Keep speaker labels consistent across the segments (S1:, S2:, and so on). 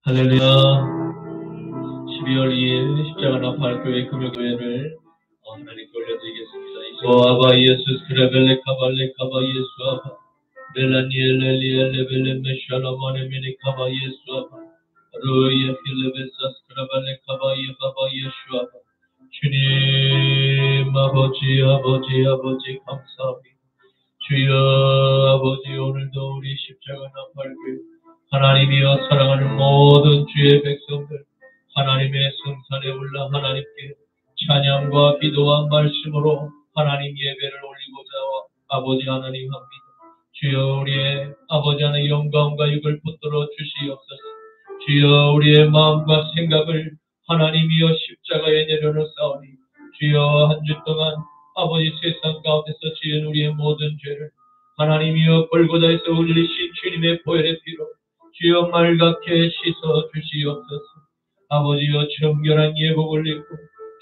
S1: 할렐루야. 12월 2일 십자가 나팔교회 금요교회를 하나님께 올려드리겠습니다. 아바 예수 스크레벨레 카발레 카바 예수 아바 벨라니엘레리엘레 벨레 메샬라마네 메네 카바 예수 아바 루예 필레베사 스크레벨레 카바 예바바 예수 아바 주님 아버지 감사합니다. 주여 아버지 오늘도 우리 십자가 나팔교회 하나님이여 사랑하는 모든 주의 백성들 하나님의 성산에 올라 하나님께 찬양과 기도와 말씀으로 하나님 예배를 올리고자 아버지 하나님 합니다. 주여 우리의 아버지 하나님 영광과 육을 붙들어 주시옵소서. 주여 우리의 마음과 생각을 하나님이여 십자가에 내려놓사오니 주여 한 주 동안 아버지 세상 가운데서 지은 우리의 모든 죄를 하나님이여 골고다에서 흘리신 주님의 보혈의 피로 주여 맑게 씻어 주시옵소서. 아버지여 정결한 예복을 입고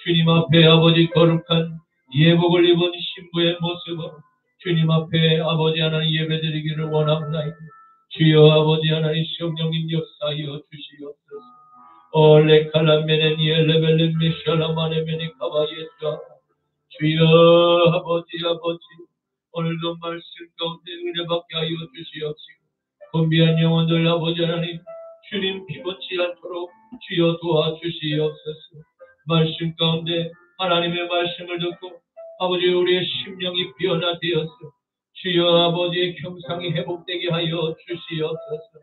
S1: 주님 앞에 아버지 거룩한 예복을 입은 신부의 모습으로 주님 앞에 아버지 하나님 예배드리기를 원합나이다. 주여 아버지 하나님 성령님 역사하여 주시옵소서. 올레칼라메네니엘레벨레 미샬라마네메니 카바예수아 주여 아버지 오늘도 말씀 가운데 은혜받게 하여 주시옵시고 곤비한 영혼들 아버지 하나님 주님 피곤치 않도록 주여 도와주시옵소서. 말씀 가운데 하나님의 말씀을 듣고 아버지 우리의 심령이 변화되어서 주여 아버지의 형상이 회복되게 하여 주시옵소서.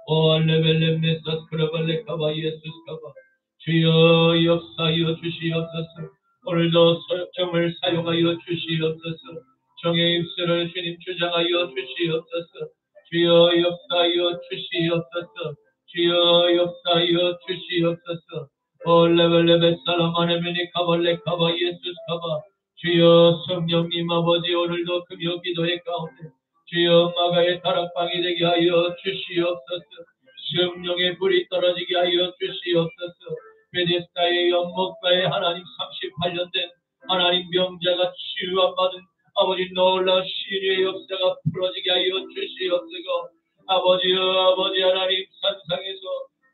S1: 알레벨레메사스크라발레 카바 예수스카바 주여 역사하여 주시옵소서. 오늘도 정을 사용하여 주시옵소서. 정의 입술을 주님 주장하여 주시옵소서. 주여 역사하여 주시옵소서. 주여 역사하여 주시옵소서. 올레벨레베 살라마네메니 카발레 카바 예수스카바 주여 성령님 아버지 오늘도 금요 기도의 가운데 주여 마가의 다락방이 되게 하여 주시옵소서. 성령의 불이 떨어지게 하여 주시옵소서. 베데스다의 연못가에 하나님 38년 된 하나님 병자가 치유받은 아버지 놀라운 신의 역사가 풀어지게 하여 주시옵소서. 아버지 하나님 산상에서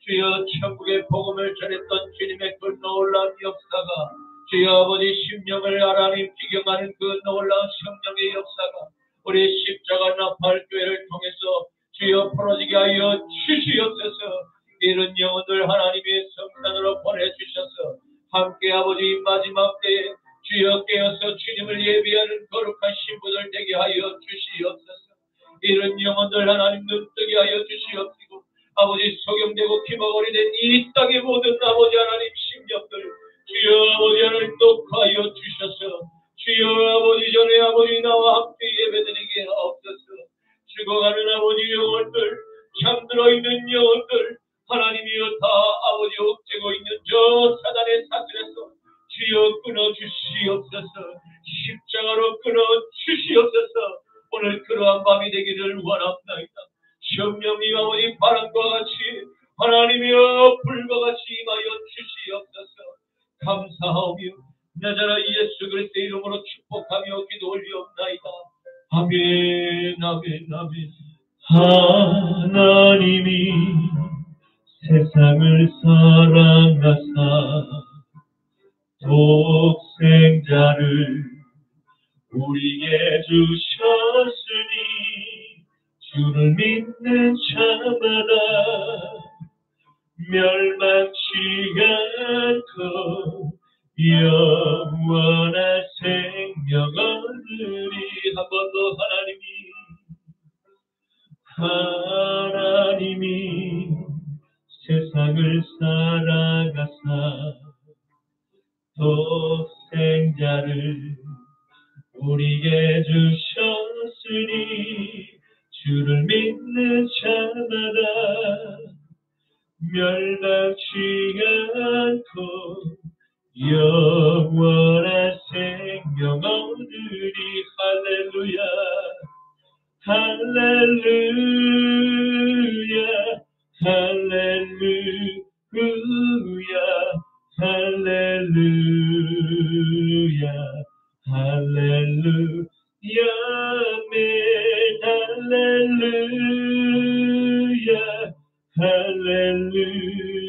S1: 주여 천국의 복음을 전했던 주님의 그 놀라운 역사가 주여 아버지 심령을 하나님 기경하는 그 놀라운 성령의 역사가 우리 십자가 나팔교회를 통해서 주여 풀어지게 하여 주시옵소서. 이런 영혼들 하나님의 성산으로 보내주셔서 함께 아버지 마지막 때에 주여 깨어서 주님을 예비하는 거룩한 신부들 되게 하여 주시옵소서. 이런 영혼들 하나님 눈뜨게 하여 주시옵시고 아버지 소경되고 기머거리 된 이 땅의 모든 아버지 하나님 심령들 주여 아버지 하나님 녹화하여 주셔서 주여 아버지 전에 아버지 나와 함께 예배드리게 하옵소서. 죽어가는 아버지 영혼들 잠들어 있는 영혼들 하나님이여 다 아버지 옥죄고 있는 저 사단의 사슬에서 주여 끊어주시옵소서. 십자가로 끊어주시옵소서. 오늘 그러한 밤이 되기를 원합나이다. 성령님 아버지 바람과 같이 하나님이여 불과 같이 임하여 주시옵소서. 감사하며 나자라 예수 그리스도의 이름으로 축복하며 기도 올리옵나이다. 아멘 아멘 아멘. 하나님이 세상을 사랑하사 독생자를 우리에게 주셨으니 주를 믿는 자마다 멸망치 않고 영원한 생명 얻으리. 한 번 더 하나님이 세상을 사랑하사 독생자를 우리에게 주셨으니 주를 믿는 자마다 멸망치 않고 영원한 생명 얻으리. 할렐루야 할렐루야 할렐루야 할렐루야 할렐루야 아멘 할렐루야 할렐루야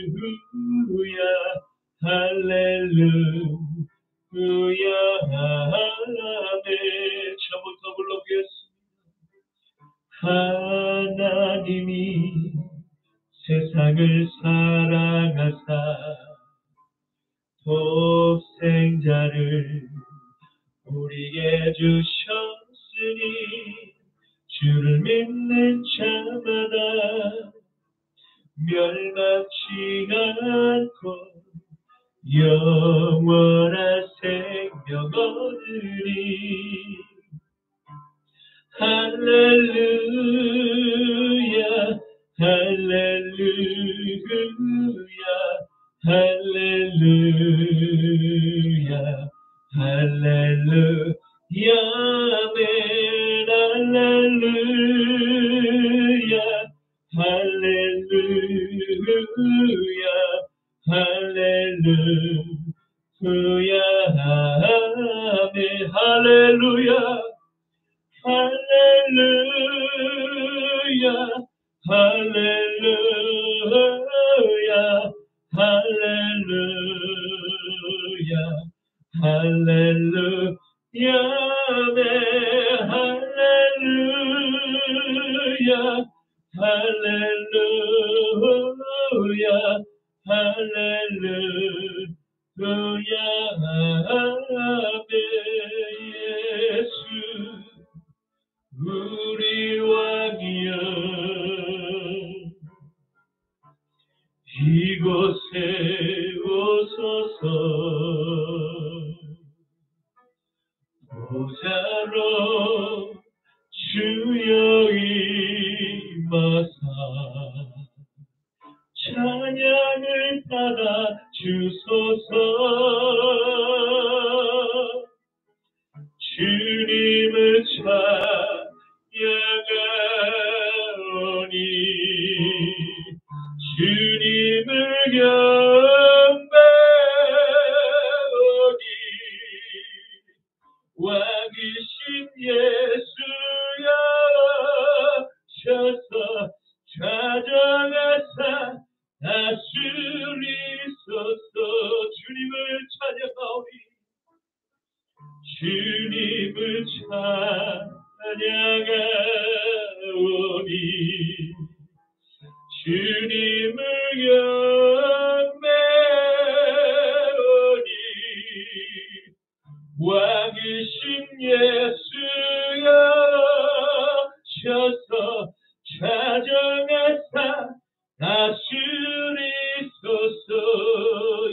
S1: 할렐루야 아멘. 처음부터 불러보겠습니다. 하나님이 세상을 사랑하사 독생자를 우리에게 주셨으니 주를 믿는 자마다 멸망치 않고 영원한 생명 얻으리. 할렐루야 할렐루야 할렐루야 할렐루야 아멘. 할렐루야 할렐루야 할렐루야 아멘. 할렐루야 할렐루야 할렐루야 할렐루야 할렐루야 아멘. 할렐루야 할렐루야 할렐루야 아멘. 예수 우리 왕이여 이곳에 오소서. 보좌로 주여 임하사 찬양을 받아 주소서. 주님을 찬양하오니 주님을 경배하오니 왕이신 예수여 셔서 좌정하사 다스리소서. 주님을 찬양하오니 주님을 찬양하오니 주님을 경배하오니 왕이신 예수여 셔서 좌정하사 다스리소서.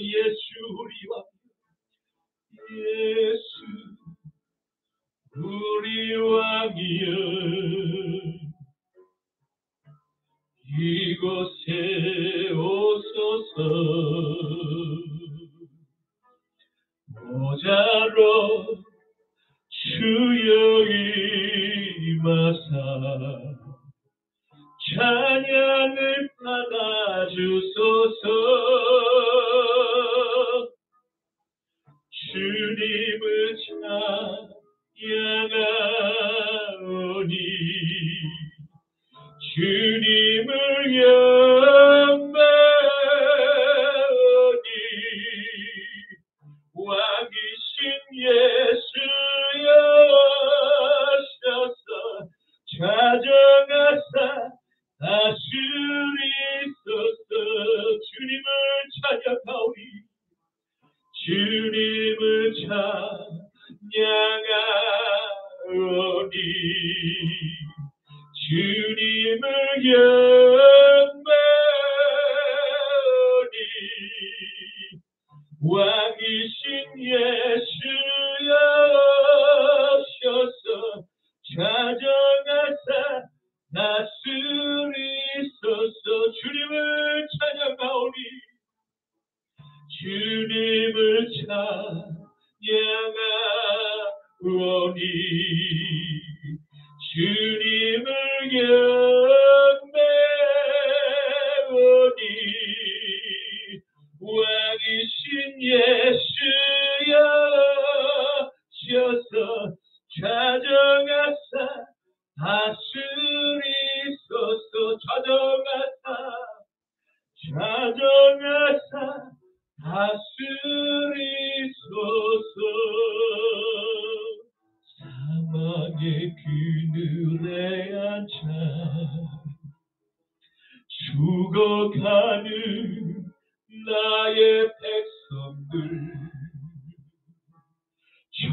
S1: 예수 우리 왕 예수 우리 왕이여 이곳에 오소서. 보좌로 주여 임하사 찬양을 받아 주소서. 주님을 찬양하오니 주님을 경배하오니 왕이신 예수여 셔서 좌정하사 다스리소서. 주님을 찬양하오니 주님을 찬양하오니 주님을 경배하오니 왕이신 예수여 셔서 좌정하사 다스리소서. 주님을 찬양하오니 주님을 찬양하오니 주님을 경배하오니 왕이신 예수여 셔서 좌정하사 다스리소서. 좌정하사 사망의 그늘에 앉아 죽어가는 나의 백성들,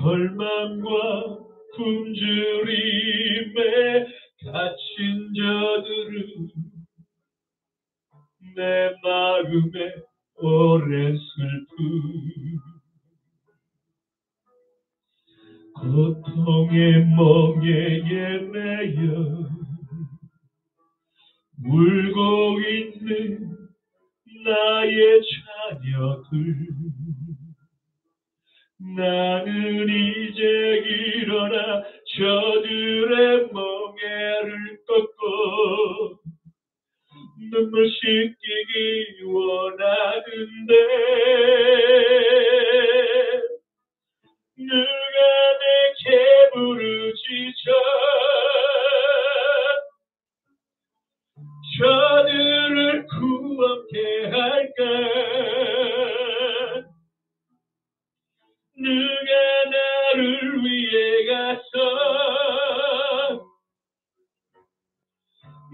S1: 절망과 굶주림에 갇힌 자들은 내 마음에 오랜 슬픔, 고통의 멍에에 매여 울고 있는 나의 자녀들, 나는 이제 일어나 저들의 멍에를 꺾고 눈물 씻기기 원하는데, 누가 내게 부르짖어 저들을 구원케 할까? 누가 나를 위해 가서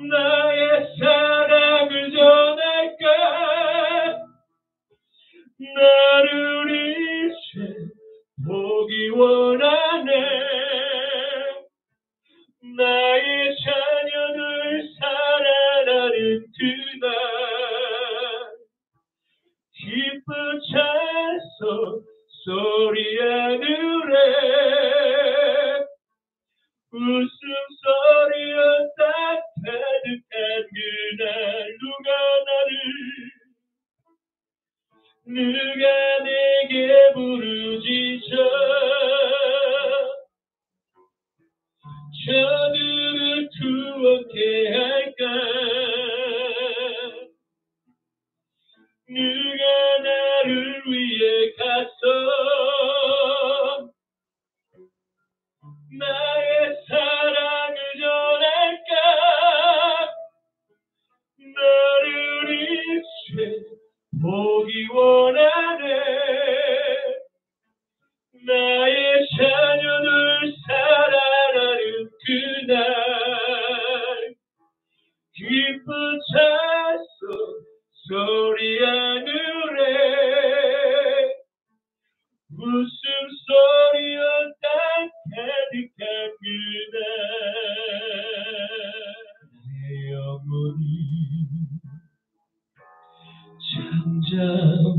S1: 나의 사랑을 전할까? 나를 이제 보기 원하네. 나의 자녀들 살아나는 그날 기쁜 찬송 소리 하늘에 웃음소리로 가득한 그날, 누가 내게 부르짖어 저들을 구원케 할까? 누가 나를 위해 가서 나의 사랑을 전할까? 나를 이제 보기 원하네. 나의 자녀들 살아나는 그날 기쁜 찬송 소리 하늘에 웃음소리와 땅 가득한 그날, 내 영혼이 잠잠히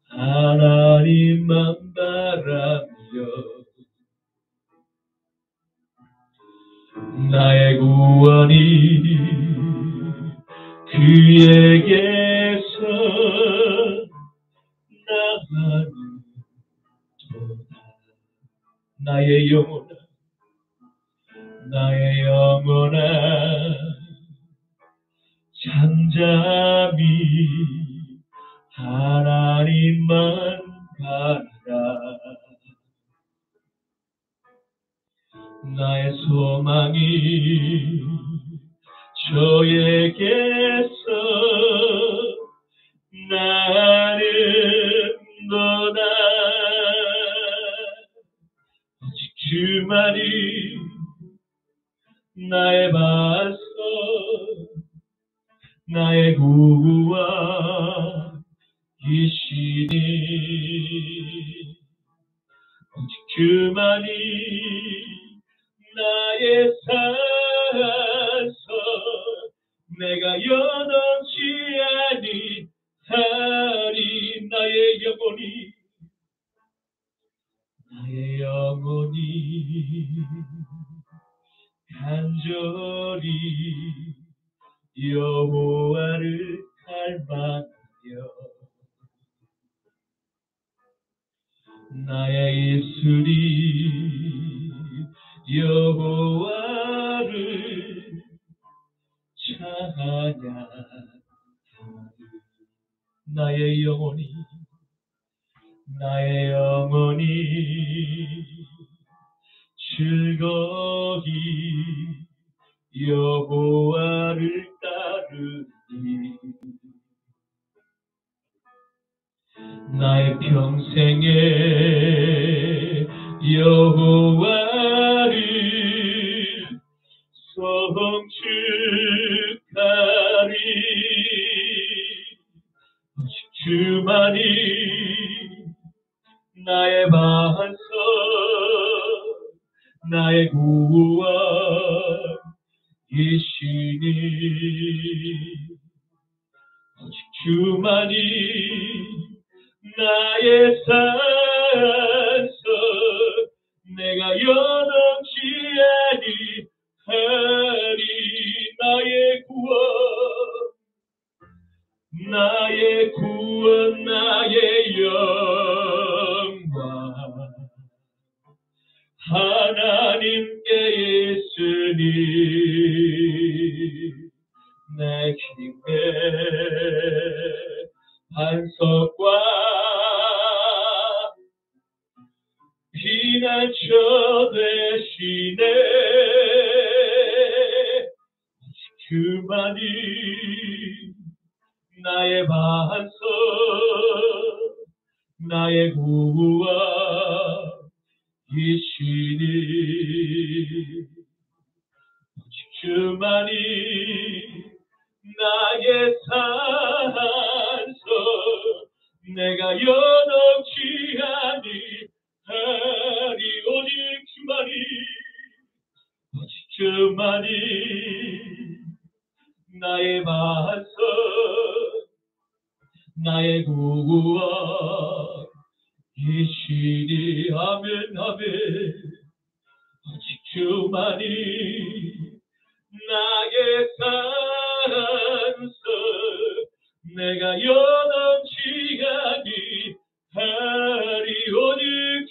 S1: 하나님만 바라며 나의 구원이 그에게서 나가는도다. 나의 영혼아 잠잠히 하나님만 바라. 나의 소망이 저에게서 나는도다. 오직 주만이 나의 반석, 나의 구원이시니, 오직 그만이 나의 산석, 내가 연없지 아니하리. 나의 영혼이 간절히 여호와를 닮아요. 나의 입술이 여호와를 찬양하리. 나의 영혼이 즐거이 여호와를 따르니, 나의 평생에 여호와를 성축하리. 오직 주만이 나의 반석, 나의 구원이시니. 오직 주만이 나의 산석, 내가 연없지 아니하리. 나의 구원, 나의 구원, 나의 영광 하나님께 있으니. 내 힘의 반석과 피난처 되시네. 주만이 나의 반석, 나의 구원이시니. 주만이 나의 산석, 내가 연없지 아니하리. 오직 주만이, 오직 주만이 나의 반석, 나의 구원이시니. 아멘 아멘. 오직 주만이 나의 산석, 내가 연없지 아니하리. 오직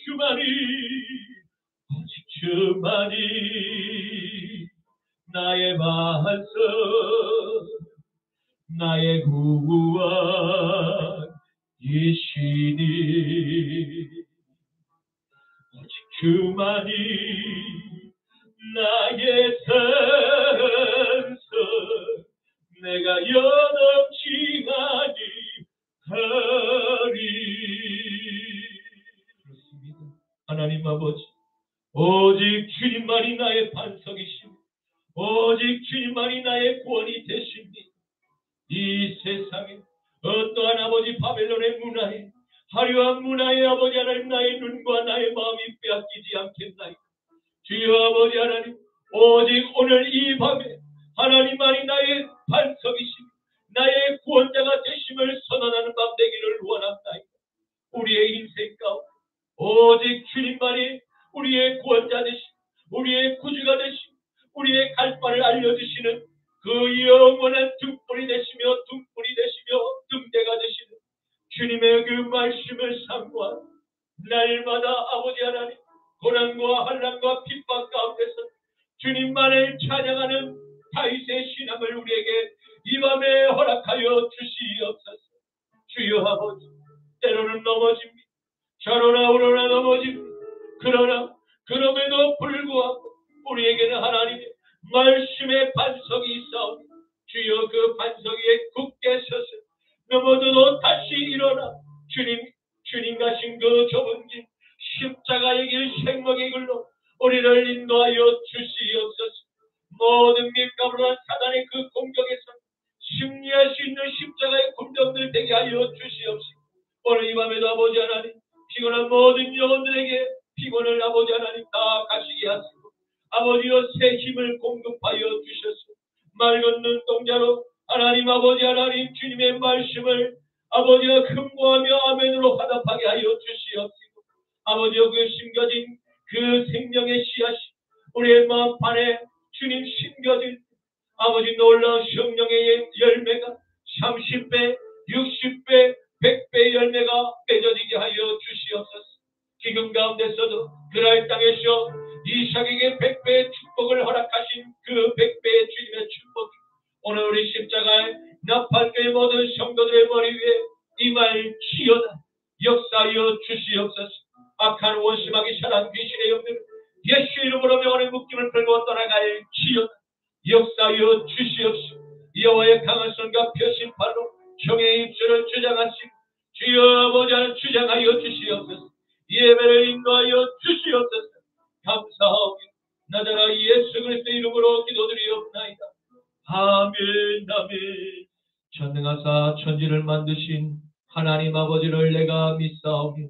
S1: 주만이, 오직 주만이 나의 반석, 나의 구원이시니. 오직 주만이 나의 산석, 내가 연없지 아니하리. 그렇습니다. 하나님 아버지, 오직 주님만이 나의 반석이시니, 오직 주님만이 나의 구원이 되십니다. 이 세상에 어떠한 아버지 바벨론의 문화에, 화려한 문화에 아버지 하나님, 나의 눈과 나의 마음이 빼앗기지 않겠나이까. 주여 아버지 하나님, 오직 오늘 이 밤에 하나님만이 나의 반석이시니 나의 구원자가 되심을 선언하는 밤 되기를 원합나이다. 우리의 인생 가운데 오직 주님만이 우리의 구원자 되시고 우리의 구주가 되시고 우리의 갈 바를 알려주시는 그 영원한 등불이 되시며 등대가 되시는 주님의 그 말씀을 삼고 날마다 아버지 하나님, 고난과 환난과 핍박 가운데서 주님만을 찬양하는 다윗의 신앙을 우리에게 이 밤에 허락하여 주시옵소서. 주여 아버지, 때로는 넘어집니다. 좌로나 우로나 넘어집니다. 그러나 그럼에도 불구하고 우리에게는 하나님의 말씀의 반석이 있사옵니다. 주여 그 반석 위에 굳게 서서 넘어져도 다시 일어나 주님 가신 그 좁은 길 십자가의 길 생명의 길로 우리를 인도하여 주시옵소서. 모든 밀가부나 사단의 그 공격에서 승리할 수 있는 십자가의 군병들 되게 하여 주시옵소서. 오늘 이 밤에도 아버지 하나님, 피곤한 모든 영혼들에게 피곤을 아버지 하나님 다 가시게 하시고 아버지여 새 힘을 공급하여 주셔서 맑은 눈동자로 하나님 아버지 하나님 주님의 말씀을 아버지가 흠모하며 아멘으로 화답하게 하여 주시옵시고 아버지여 그 심겨진 그 생명의 씨앗이 우리의 마음판에 주님 심겨진 아버지 놀라운 성령의 열매가 30배, 60배, 100배의 열매가 맺어지게 하여 주시옵소서. 기금 가운데서도 그랄 땅에서 이삭에게 100배의 축복을 허락하신 그 100배의 주님의 축복이 오늘 우리 십자가의 나팔교회 모든 성도들의 머리 위에 임할지어다. 역사하여 주시옵소서. 악한 원심하기 잘한 귀신의 영들 예수 이름으로 명하는 묶임을 풀고 떠나갈지어다. 역사하여 주시옵소서. 여호와의 강한 손과 펴신 팔로 종의 입술을 주장하시고 주여 아버지 하나님 주장하여 주시옵소서. 예배를 인도하여 주시옵소서. 믿사오며 나자라 예수 그리스도의 이름으로 기도드리옵나이다. 아멘. 아멘. 전능하사 천지를 만드신 하나님 아버지를 내가 믿사오며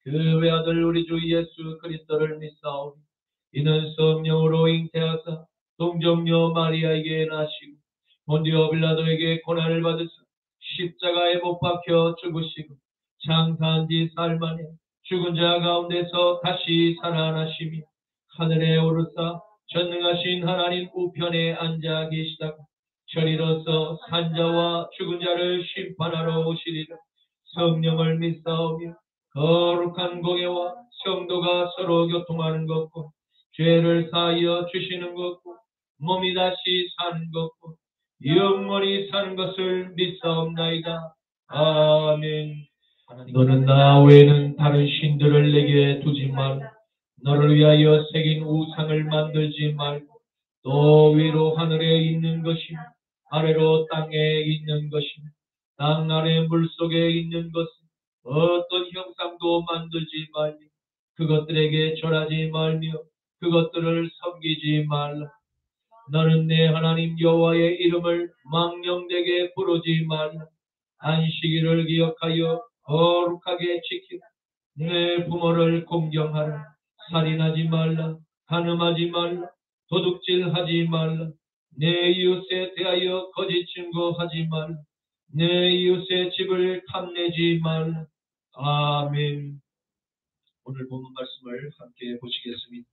S1: 그 외아들 우리 주 예수 그리스도를 믿사오며 이는 성령으로 잉태하사 동정녀 마리아에게 나시고 본디오 빌라도에게 고난을 받으사 십자가에 못 박혀 죽으시고 장사한 지 사흘 만에 죽은 자 가운데서 다시 살아나시며 하늘에 오르사 전능하신 하나님 우편에 앉아 계시다가 저리로서 산자와 죽은 자를 심판하러 오시리라. 성령을 믿사오며 거룩한 공예와 성도가 서로 교통하는 것과 죄를 사하여 주시는 것과 몸이 다시 사는 것과 영원히 사는 것을 믿사옵나이다. 아멘. 너는 나 외에는 다른 신들을 내게 두지 말라. 너를 위하여 새긴 우상을 만들지 말고 또 위로 하늘에 있는 것이며 아래로 땅에 있는 것이며 땅 아래 물속에 있는 것은 어떤 형상도 만들지 말며 그것들에게 절하지 말며 그것들을 섬기지 말라. 너는 내 하나님 여호와의 이름을 망령되게 부르지 말라. 안식일을 기억하여 거룩하게 지키라. 내 부모를 공경하라. 살인하지 말라. 간음하지 말라. 도둑질하지 말라. 내 이웃에 대하여 거짓 증거하지 말라. 내 이웃의 집을 탐내지 말라. 아멘. 오늘 본문 말씀을 함께 보시겠습니다.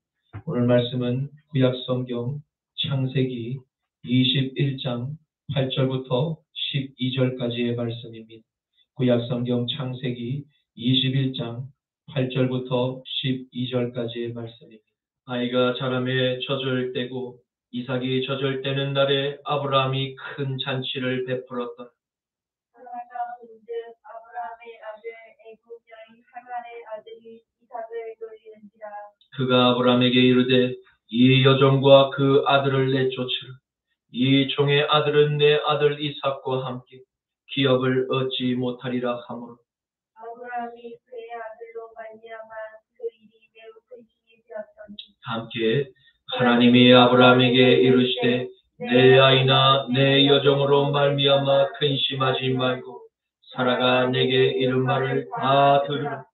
S1: 오늘 말씀은 구약성경 창세기 21장 8절부터 12절까지의 말씀입니다. 구약성경 창세기 21장 8절부터 12절까지의 말씀입니다. 아이가 자라매 젖을 떼고 이삭이 젖을 떼는 날에 아브라함이 큰 잔치를 베풀었더라.
S2: 사라가 본즉 아브라함의 아들 애굽 여인 하갈의 아들이 이삭을 놀리는지라.
S1: 그가 아브라함에게 이르되 이 여종과 그 아들을 내쫓으라. 이 종의 아들은 내 아들 이삭과 함께 기업을 얻지 못하리라 하므로
S2: 아브라함이 그의 아들로 말미암아 그 일이 매우 근심이 되었더니
S1: 함께 하나님이 아브라함에게 이르시되 내 아이나 내 여종으로 말미암아 근심하지 말고 사라가 내게 이른 말을 다 들으라.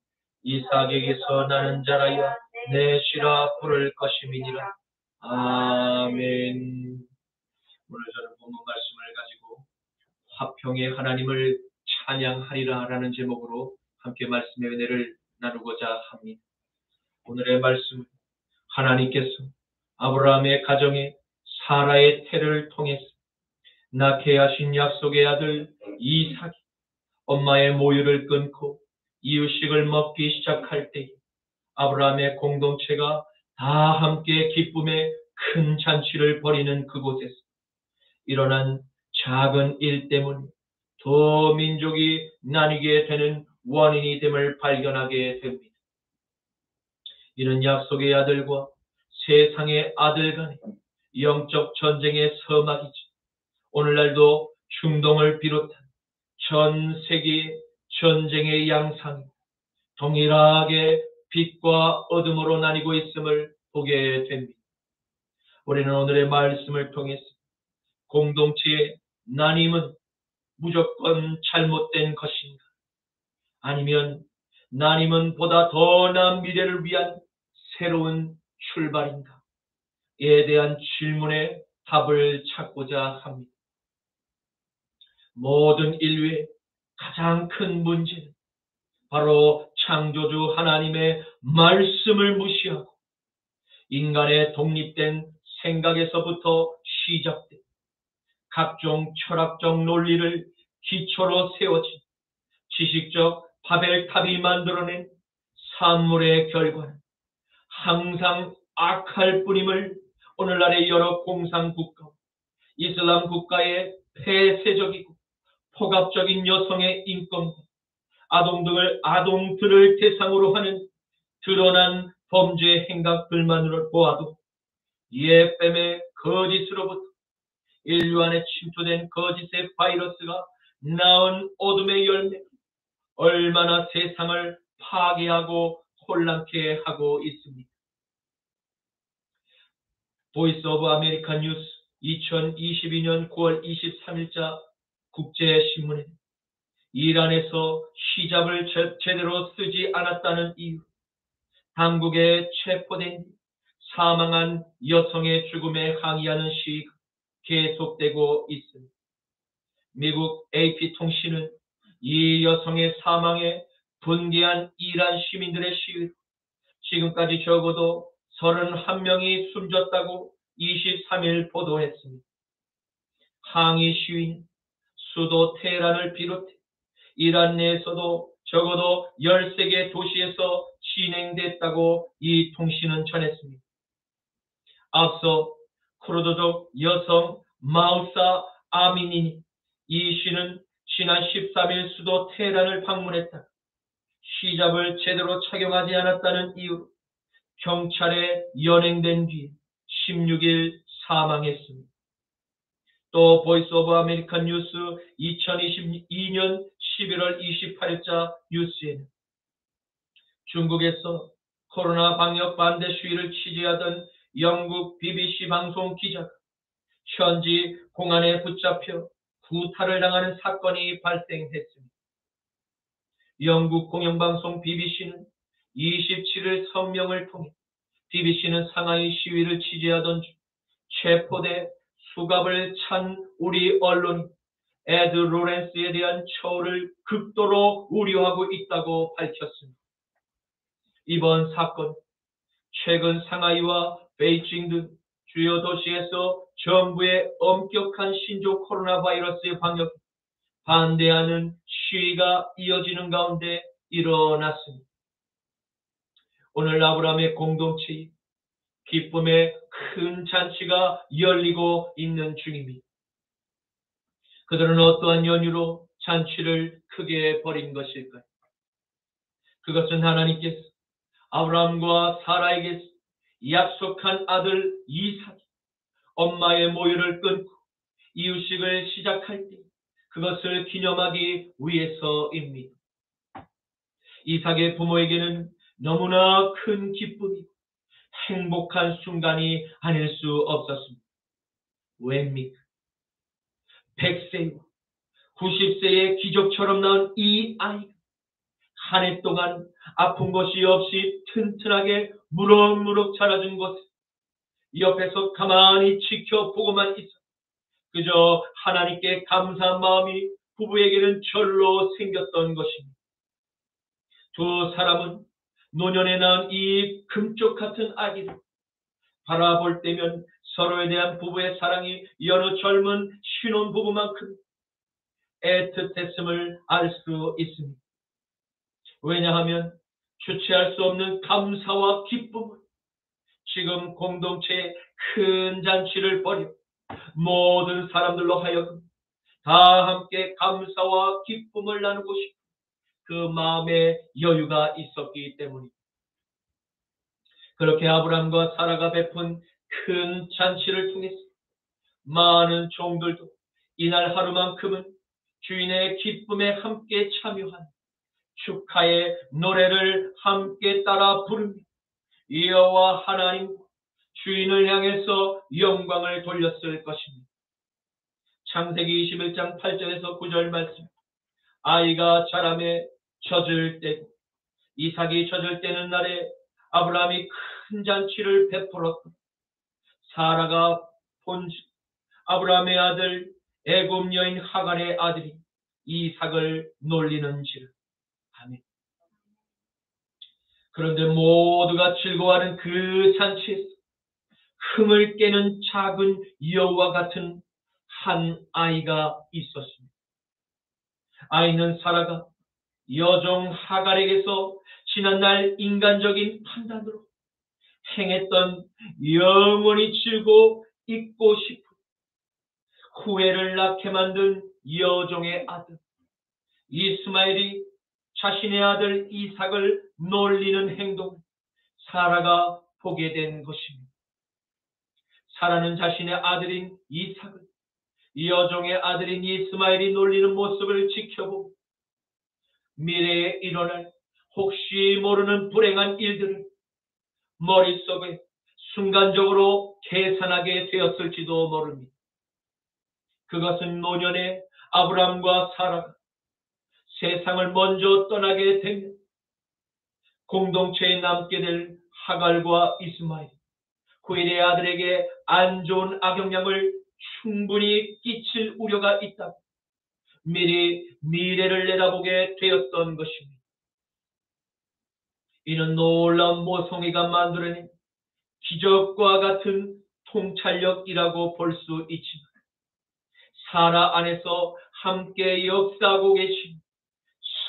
S1: 이삭에게서 나는 자라야 내 시라 부를 것임이니라. 아멘. 오늘 저는 본문 말씀을 가지고 화평의 하나님을 찬양하리라 라는 제목으로 함께 말씀의 은혜를 나누고자 합니다. 오늘의 말씀은 하나님께서 아브라함의 가정에 사라의 태를 통해서 낳게 하신 약속의 아들 이삭이 엄마의 모유를 끊고 이유식을 먹기 시작할 때 아브라함의 공동체가 다 함께 기쁨의 큰 잔치를 벌이는 그곳에서 일어난 작은 일 때문에 더 민족이 나뉘게 되는 원인이 됨을 발견하게 됩니다. 이는 약속의 아들과 세상의 아들 간의 영적 전쟁의 서막이지 오늘날도 중동을 비롯한 전 세계 전쟁의 양상이 동일하게 빛과 어둠으로 나뉘고 있음을 보게 됩니다. 우리는 오늘의 말씀을 통해서 공동체의 나님은 무조건 잘못된 것인가? 아니면 나님은 보다 더 나은 미래를 위한 새로운 출발인가? 이에 대한 질문에 답을 찾고자 합니다. 모든 인류의 가장 큰 문제는 바로 창조주 하나님의 말씀을 무시하고 인간의 독립된 생각에서부터 시작된 각종 철학적 논리를 기초로 세워진 지식적 바벨탑이 만들어낸 산물의 결과는 항상 악할 뿐임을 오늘날의 여러 공산국가, 이슬람 국가의 폐쇄적이고 폭압적인 여성의 인권과 아동들을 대상으로 하는 드러난 범죄 행각들만으로 보아도 예뱀의 거짓으로부터 인류 안에 침투된 거짓의 바이러스가 낳은 어둠의 열매 얼마나 세상을 파괴하고 혼란케 하고 있습니다. 보이스 오브 아메리칸 뉴스 2022년 9월 23일자 국제신문에 이란에서 히잡을 제대로 쓰지 않았다는 이유, 당국에 체포된 뒤 사망한 여성의 죽음에 항의하는 시위가 계속되고 있습니다. 미국 AP통신은 이 여성의 사망에 분개한 이란 시민들의 시위로 지금까지 적어도 31명이 숨졌다고 23일 보도했습니다. 항의 시위는 수도 테헤란을 비롯해 이란 내에서도 적어도 13개 도시에서 진행됐다고 이 통신은 전했습니다. 앞서 쿠르드족 여성 마우사 아미니니 이 씨는 지난 13일 수도 테헤란을 방문했다. 히잡을 제대로 착용하지 않았다는 이유로 경찰에 연행된 뒤 16일 사망했습니다. 또 보이스 오브 아메리칸 뉴스 2022년 11월 28일자 뉴스에는 중국에서 코로나 방역 반대 시위를 취재하던 영국 BBC 방송 기자가 현지 공안에 붙잡혀 구타를 당하는 사건이 발생했습니다. 영국 공영방송 BBC는 27일 성명을 통해 BBC는 상하이 시위를 취재하던 중 체포돼 수갑을 찬 우리 언론이 에드 로렌스에 대한 처우를 극도로 우려하고 있다고 밝혔습니다. 이번 사건, 최근 상하이와 베이징 등 주요 도시에서 정부의 엄격한 신종 코로나 바이러스의 방역에 반대하는 시위가 이어지는 가운데 일어났습니다. 오늘 아브라함의 공동체에 기쁨의 큰 잔치가 열리고 있는 중입니다. 그들은 어떠한 연유로 잔치를 크게 벌인 것일까요? 그것은 하나님께서 아브라함과 사라에게서 약속한 아들 이삭이 엄마의 모유를 끊고 이유식을 시작할 때 그것을 기념하기 위해서입니다. 이삭의 부모에게는 너무나 큰 기쁨이 행복한 순간이 아닐 수 없었습니다. 왜입니까? 100세와 90세의 기적처럼 낳은 이 아이가 한 해 동안 아픈 것이 없이 튼튼하게 무럭무럭 자라준 것을 옆에서 가만히 지켜보고만 있어 그저 하나님께 감사한 마음이 부부에게는 절로 생겼던 것입니다. 두 사람은 노년에 낳은 이 금쪽 같은 아기를 바라볼 때면 서로에 대한 부부의 사랑이 여느 젊은 신혼부부만큼 애틋했음을 알 수 있습니다. 왜냐하면 주체할 수 없는 감사와 기쁨을 지금 공동체에 큰 잔치를 벌여 모든 사람들로 하여금 다 함께 감사와 기쁨을 나누고 싶은 그 마음의 여유가 있었기 때문입니다. 그렇게 아브라함과 사라가 베푼 큰 잔치를 통해서 많은 종들도 이날 하루만큼은 주인의 기쁨에 함께 참여한 축하의 노래를 함께 따라 부르며 여호와 하나님 주인을 향해서 영광을 돌렸을 것입니다. 창세기 21장 8절에서 9절 말씀, 아이가 자라매 젖을 때고 이삭이 젖을 때는 날에 아브라함이 큰 잔치를 베풀었고 사라가 본즉 아브라함의 아들 애굽 여인 하갈의 아들이 이삭을 놀리는지라. 아멘. 그런데 모두가 즐거워하는 그 잔치에서 흥을 깨는 작은 여우와 같은 한 아이가 있었습니다. 아이는 사라가 여종 하갈에게서 지난날 인간적인 판단으로 행했던 영원히 지우고 잊고 싶은 후회를 낳게 만든 여종의 아들 이스마엘이 자신의 아들 이삭을 놀리는 행동을 사라가 보게 된 것입니다. 사라는 자신의 아들인 이삭을 여종의 아들인 이스마엘이 놀리는 모습을 지켜보고 미래에 일어날 혹시 모르는 불행한 일들을 머릿속에 순간적으로 계산하게 되었을지도 모릅니다. 그것은 노년에 아브람과 사라가 세상을 먼저 떠나게 되면 공동체에 남게 될 하갈과 이스마엘, 그의 아들에게 안 좋은 악영향을 충분히 끼칠 우려가 있다. 미리 미래를 내다보게 되었던 것입니다. 이는 놀라운 모성애가 만들어낸 기적과 같은 통찰력이라고 볼 수 있지만 사라 안에서 함께 역사하고 계신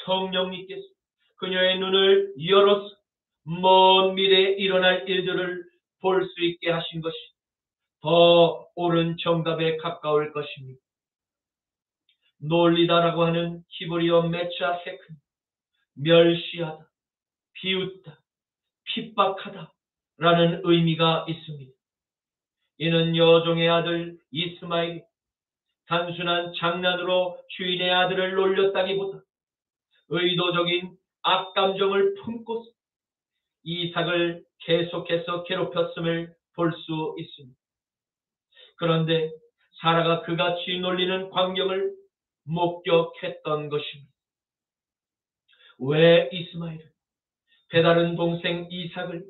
S1: 성령님께서 그녀의 눈을 열어서 먼 미래에 일어날 일들을 볼 수 있게 하신 것이 더 옳은 정답에 가까울 것입니다. 놀리다라고 하는 히브리어 메차 헤크는 멸시하다, 비웃다, 핍박하다 라는 의미가 있습니다. 이는 여종의 아들 이스마엘이 단순한 장난으로 주인의 아들을 놀렸다기보다 의도적인 악감정을 품고서 이삭을 계속해서 괴롭혔음을 볼 수 있습니다. 그런데 사라가 그같이 놀리는 광경을 목격했던 것입니다. 왜 이스마엘은 배다른 동생 이삭을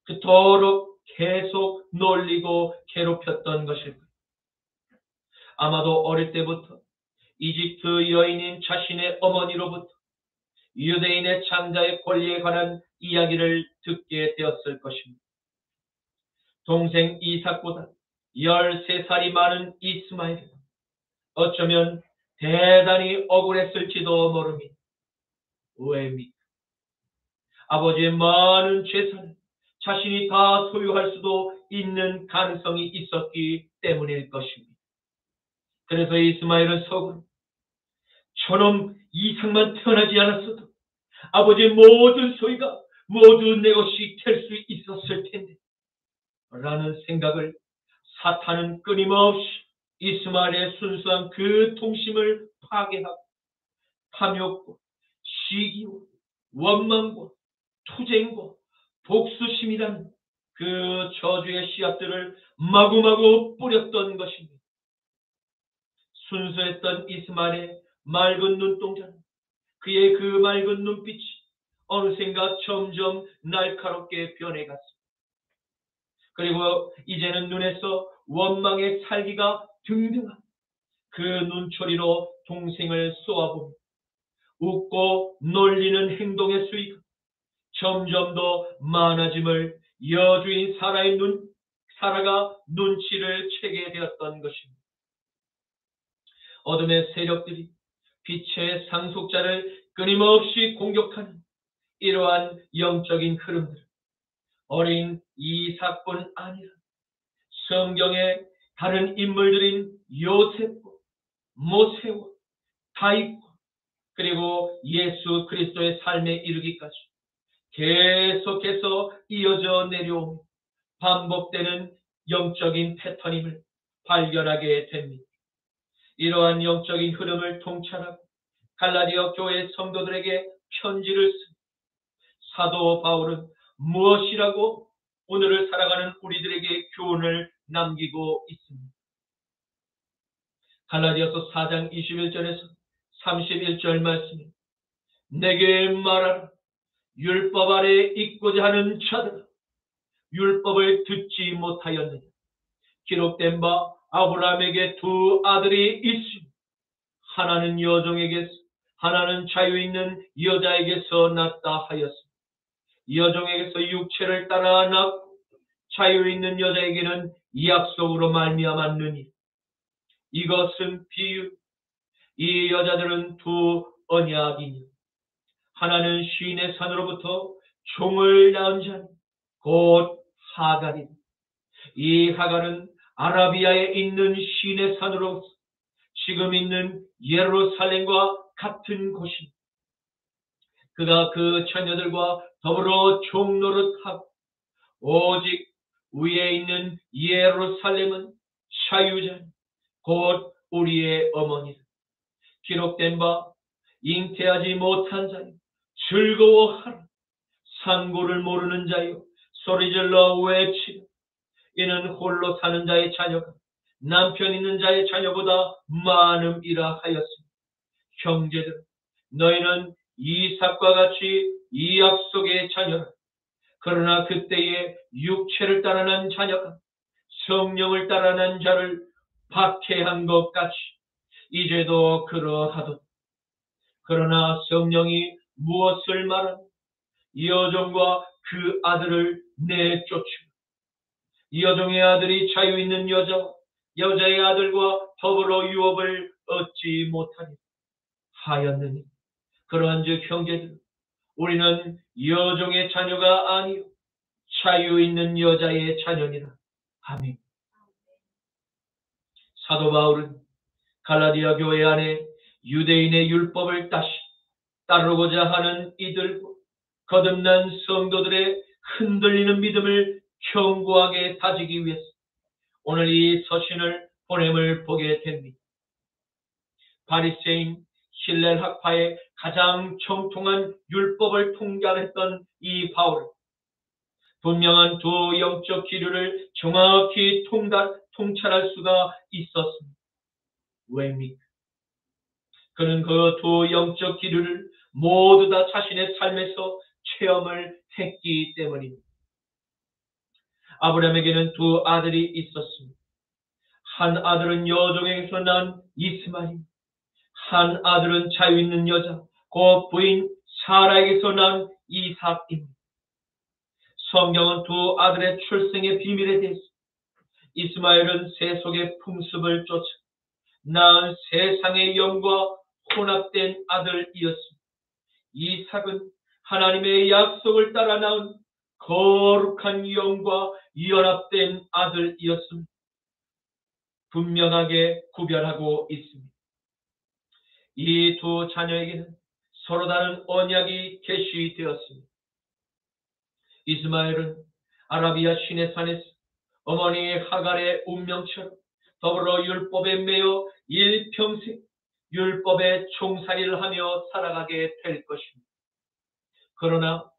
S1: 그토록 계속 놀리고 괴롭혔던 것일까요? 아마도 어릴 때부터 이집트 여인인 자신의 어머니로부터 유대인의 장자의 권리에 관한 이야기를 듣게 되었을 것입니다. 동생 이삭보다 13살이 많은 이스마엘은 어쩌면 대단히 억울했을지도 모릅니다. 왜입니까? 아버지의 많은 재산을 자신이 다 소유할 수도 있는 가능성이 있었기 때문일 것입니다. 그래서 이스마엘은 속으로 저놈 이삭만 태어나지 않았어도 아버지의 모든 소유가 모두 내 것이 될 수 있었을 텐데 라는 생각을 사탄은 끊임없이 이스마엘의 순수한 그 통심을 파괴하고 탐욕과 시기와 원망과 투쟁과 복수심이라는 그 저주의 씨앗들을 마구마구 뿌렸던 것입니다. 순수했던 이스마엘의 맑은 눈동자는 그의 그 맑은 눈빛이 어느샌가 점점 날카롭게 변해갔습니다. 그리고 이제는 눈에서 원망의 살기가 등등한 그 눈초리로 동생을 쏘아보며 웃고 놀리는 행동의 수위가 점점 더 많아짐을 여주인 사라가 눈치를 채게 되었던 것입니다. 어둠의 세력들이 빛의 상속자를 끊임없이 공격하는 이러한 영적인 흐름들, 어린 이삭뿐 아니라 성경의 다른 인물들인 요셉과 모세와 다윗과 그리고 예수 그리스도의 삶에 이르기까지 계속해서 이어져 내려오며 반복되는 영적인 패턴임을 발견하게 됩니다. 이러한 영적인 흐름을 통찰하고 갈라디아 교회 성도들에게 편지를 쓴 사도 바울은 무엇이라고 오늘을 살아가는 우리들에게 교훈을 남기고 있습니다. 갈라디아서 4장 21절에서 31절 말씀에 내게 말하라. 율법 아래 있고자 하는 자들아 율법을 듣지 못하였느냐. 기록된 바 아브라함에게 두 아들이 있으니 하나는 여종에게서 하나는 자유 있는 여자에게서 났다 하였습니다. 여종에게서 육체를 따라 낳고 자유 있는 여자에게는 약속으로 말미암았느니 이것은 비유. 이 여자들은 두 언약이니 하나는 시인의 산으로부터 종을 낳은 자니 곧 하갈이다. 이 하갈은 아라비아에 있는 시인의 산으로서 지금 있는 예루살렘과 같은 곳입니다. 그가 그 처녀들과 더불어 종노릇하고 오직 위에 있는 예루살렘은 자유자니 곧 우리의 어머니다. 기록된 바 잉태하지 못한 자여 즐거워하라. 상고를 모르는 자여 소리질러 외치라. 이는 홀로 사는 자의 자녀가 남편 있는 자의 자녀보다 많음이라 하였으니 형제들 너희는 이삭과 같이 이 약속의 자녀라. 그러나 그때에 육체를 따라난 자녀가 성령을 따라난 자를 박해한 것 같이 이제도 그러하도다. 그러나 성령이 무엇을 말하는 여종과 그 아들을 내쫓으며 여종의 아들이 자유 있는 여자의 아들과 더불어 유업을 얻지 못하니 하였느니 그러한즉 형제들 우리는 여종의 자녀가 아니요 자유 있는 여자의 자녀니라. 아멘. 사도 바울은 갈라디아 교회 안에 유대인의 율법을 다시 따르고자 하는 이들과 거듭난 성도들의 흔들리는 믿음을 견고하게 다지기 위해서 오늘 이 서신을 보냄을 보게 됩니다. 바리새인 힐렐 학파의 가장 정통한 율법을 통달했던 이 바울은 분명한 두 영적 기류를 정확히 통찰할 수가 있었습니다. 왜입니까? 그는 그 두 영적 기류를 모두 다 자신의 삶에서 체험을 했기 때문입니다. 아브라함에게는 두 아들이 있었습니다. 한 아들은 여종에게서 난 이스마엘, 한 아들은 자유 있는 여자, 그 부인 사라에게서 난 이삭입니다. 성경은 두 아들의 출생의 비밀에 대해서 이스마엘은 세속의 풍습을 쫓아 낳은 세상의 영과 혼합된 아들이었습니다. 이삭은 하나님의 약속을 따라 낳은 거룩한 영과 연합된 아들이었습니다. 분명하게 구별하고 있습니다. 이 두 자녀에게는 서로 다른 언약이 계시되었습니다. 이스마엘은 아라비아 시내산에서 어머니 하갈의 운명처럼 더불어 율법에 매여 일평생 율법의 종살이를 하며 살아가게 될 것입니다. 그러나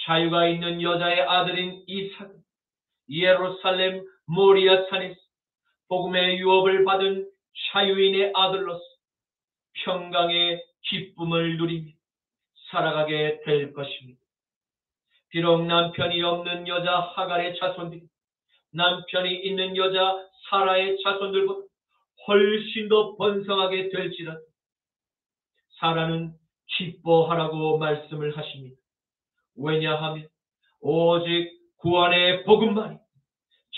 S1: 자유가 있는 여자의 아들인 이삭은 예루살렘 모리아 산에서 복음의 유업을 받은 자유인의 아들로서 평강의 기쁨을 누리며 살아가게 될 것입니다. 비록 남편이 없는 여자 하갈의 자손들이 남편이 있는 여자 사라의 자손들보다 훨씬 더 번성하게 될지라도 사라는 기뻐하라고 말씀을 하십니다. 왜냐하면 오직 구원의 복음만이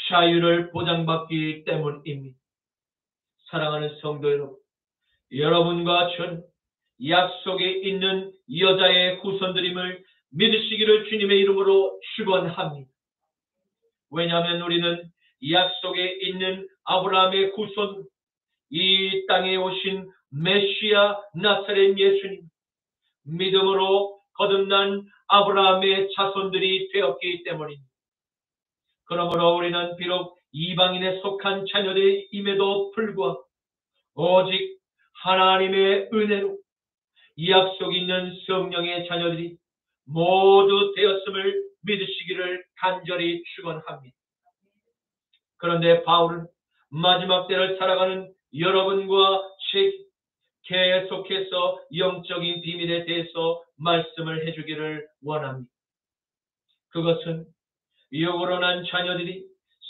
S1: 자유를 보장받기 때문입니다. 사랑하는 성도 여러분, 여러분과 저는 약속에 있는 여자의 후손들임을 믿으시기를 주님의 이름으로 축원합니다. 왜냐하면 우리는 약속에 있는 아브라함의 후손, 이 땅에 오신 메시아 나사렛 예수님, 믿음으로 거듭난 아브라함의 자손들이 되었기 때문입니다. 그러므로 우리는 비록 이방인에 속한 자녀들임에도 불구하고 오직 하나님의 은혜로 이 약속이 있는 성령의 자녀들이 모두 되었음을 믿으시기를 간절히 축원합니다. 그런데 바울은 마지막 때를 살아가는 여러분과 계속해서 영적인 비밀에 대해서 말씀을 해주기를 원합니다. 그것은 영으로 난 자녀들이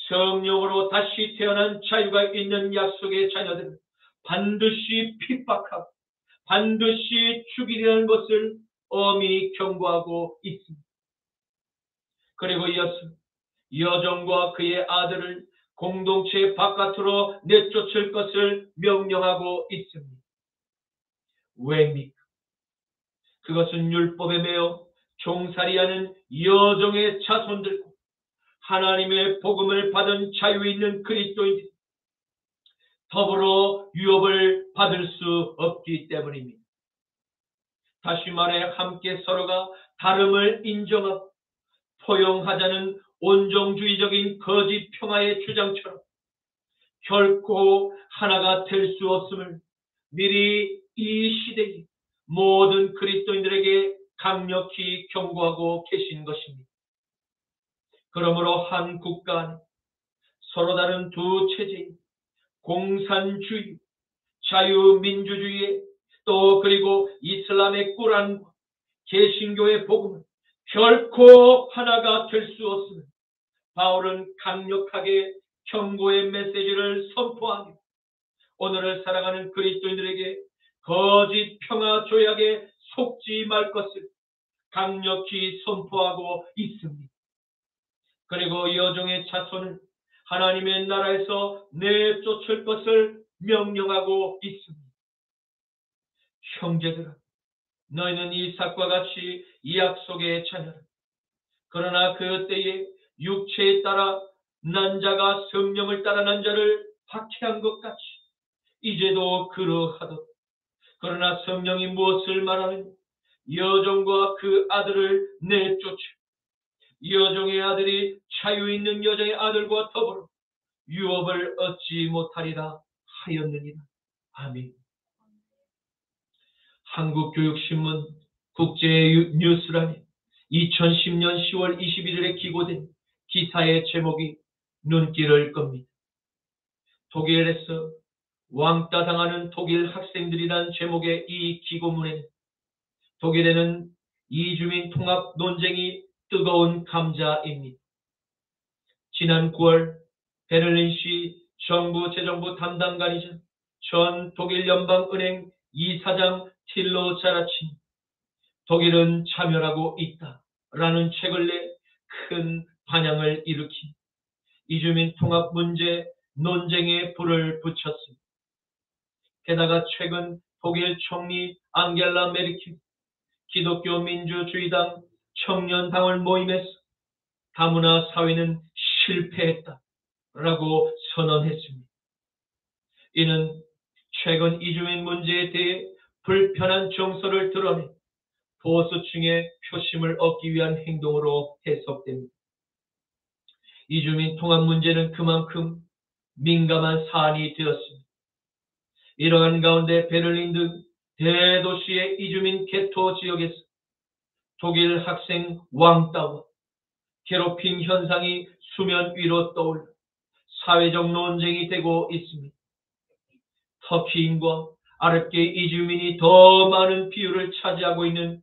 S1: 성령으로 다시 태어난 자유가 있는 약속의 자녀들은 반드시 핍박하고 반드시 죽이려는 것을 엄히 경고하고 있습니다. 그리고 이어서 여종과 그의 아들을 공동체 바깥으로 내쫓을 것을 명령하고 있습니다. 왜입니까? 그것은 율법에 매여 종살이하는 여종의 자손들과 하나님의 복음을 받은 자유 있는 그리스도인들이 더불어 유업을 받을 수 없기 때문입니다. 다시 말해 함께 서로가 다름을 인정하고 포용하자는 온종주의적인 거짓 평화의 주장처럼 결코 하나가 될 수 없음을 미리 이 시대의 모든 그리스도인들에게 강력히 경고하고 계신 것입니다. 그러므로 한 국가 안에 서로 다른 두 체제인 공산주의, 자유민주주의에 또 그리고 이슬람의 꾸란과 개신교의 복음은 결코 하나가 될 수 없으며 바울은 강력하게 경고의 메시지를 선포하며 오늘을 살아가는 그리스도인들에게 거짓 평화 조약에 속지 말 것을 강력히 선포하고 있습니다. 그리고 여종의 자손을 하나님의 나라에서 내쫓을 것을 명령하고 있습니다. 형제들아, 너희는 이삭과 같이 이 약속의 자녀라. 그러나 그 때에 육체에 따라 난 자가 성령을 따라 난 자를 박해한 것 같이 이제도 그러하도다. 그러나 성령이 무엇을 말하느냐? 여종과 그 아들을 내쫓아 여종의 아들이 자유 있는 여자의 아들과 더불어 유업을 얻지 못하리라 하였느니라. 아멘. 한국교육신문 국제뉴스란에 2010년 10월 21일에 기고된 기사의 제목이 눈길을 끕니다. 독일에서 왕따 당하는 독일 학생들이란 제목의 이 기고문에는 독일에는 이주민 통합 논쟁이 뜨거운 감자입니다. 지난 9월 베를린시 정부 재정부 담당관이자 전 독일 연방은행 이사장 틸로 자라친 독일은 참여하고 있다라는 책을 내 큰 반향을 일으킨 이주민 통합 문제 논쟁에 불을 붙였습니다. 게다가 최근 독일 총리 앙겔라 메르켈 기독교 민주주의당 청년당원 모임에서 다문화 사회는 실패했다라고 선언했습니다. 이는 최근 이주민 문제에 대해 불편한 정서를 드러내 보수층의 표심을 얻기 위한 행동으로 해석됩니다. 이주민 통합 문제는 그만큼 민감한 사안이 되었습니다. 이러한 가운데 베를린 등 대도시의 이주민 개토 지역에서 독일 학생 왕따와 괴롭힘 현상이 수면 위로 떠올라 사회적 논쟁이 되고 있습니다. 터키인과 아랍계 이주민이 더 많은 비율을 차지하고 있는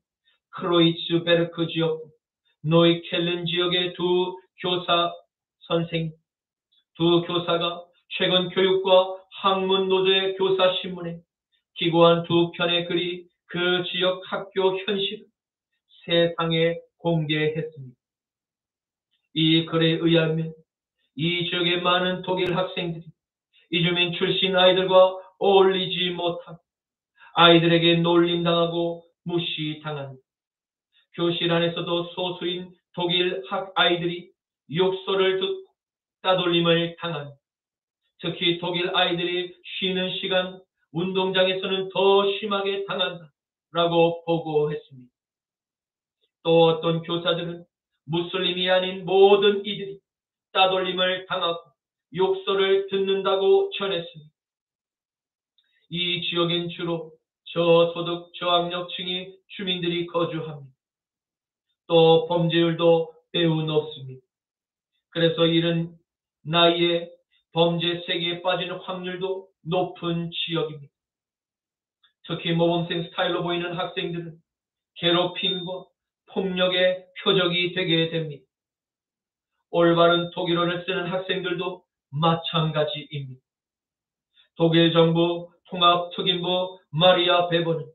S1: 크로이츠베르크 지역, 노이켈른 지역의 두 교사가 최근 교육과 학문 노조의 교사 신문에 기고한 두 편의 글이 그 지역 학교 현실을 세상에 공개했습니다. 이 글에 의하면 이 지역의 많은 독일 학생들이 이주민 출신 아이들과 어울리지 못하고 아이들에게 놀림당하고 무시당합니다. 교실 안에서도 소수인 독일 아이들이 욕설을 듣고 따돌림을 당합니다. 특히 독일 아이들이 쉬는 시간 운동장에서는 더 심하게 당한다라고 보고했습니다. 또 어떤 교사들은 무슬림이 아닌 모든 이들이 따돌림을 당하고 욕설을 듣는다고 전했습니다. 이 지역엔 주로 저소득 저학력층의 주민들이 거주합니다. 또 범죄율도 매우 높습니다. 그래서 이런 나이에 범죄 세계에 빠지는 확률도 높은 지역입니다. 특히 모범생 스타일로 보이는 학생들은 괴롭힘과 폭력의 표적이 되게 됩니다. 올바른 독일어를 쓰는 학생들도 마찬가지입니다. 독일 정부 통합특임부 마리아 베버는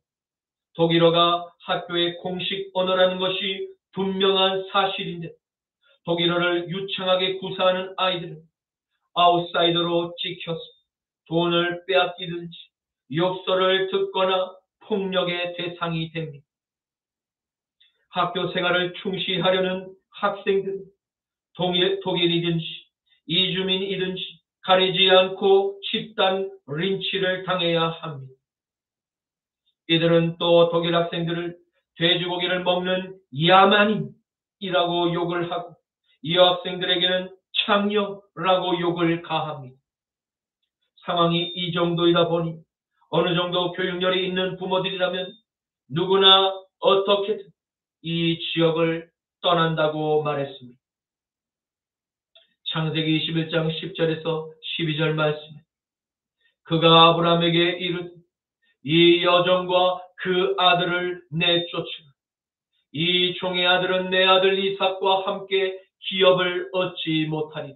S1: 독일어가 학교의 공식 언어라는 것이 분명한 사실인데 독일어를 유창하게 구사하는 아이들은 아웃사이더로 찍혀서 돈을 빼앗기든지 욕설을 듣거나 폭력의 대상이 됩니다. 학교 생활을 충실하려는 학생들은 독일이든지 이주민이든지 가리지 않고 집단 린치를 당해야 합니다. 이들은 또 독일 학생들을 돼지고기를 먹는 야만인이라고 욕을 하고 이 학생들에게는 창녀라고 욕을 가합니다. 상황이 이 정도이다 보니 어느 정도 교육열이 있는 부모들이라면 누구나 어떻게든 이 지역을 떠난다고 말했습니다. 창세기 21장 10절에서 12절 말씀에 그가 아브라함에게 이르되 이 여종과 그 아들을 내쫓으라. 이 종의 아들은 내 아들 이삭과 함께 기업을 얻지 못하니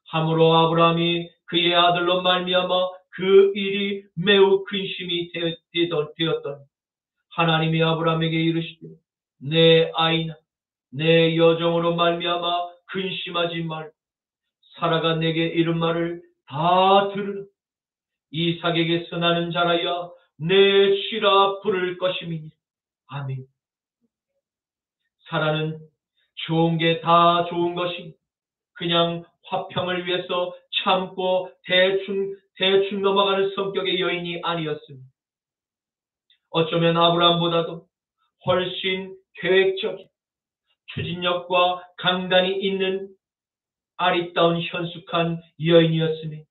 S1: 함으로 아브라함이 그의 아들로 말미암아 그 일이 매우 근심이 되었더니 하나님이 아브라함에게 이르시되 내 아이나 내 여종으로 말미암아 근심하지 말고 사라가 내게 이른 말을 다 들으라. 이삭에게서 나는 자라야 내 시라 부를 것임이니. 아멘. 사라는 좋은 게 다 좋은 것이 그냥 화평을 위해서 참고 대충 넘어가는 성격의 여인이 아니었습니다. 어쩌면 아브라함보다도 훨씬 계획적인 추진력과 강단이 있는 아리따운 현숙한 여인이었음에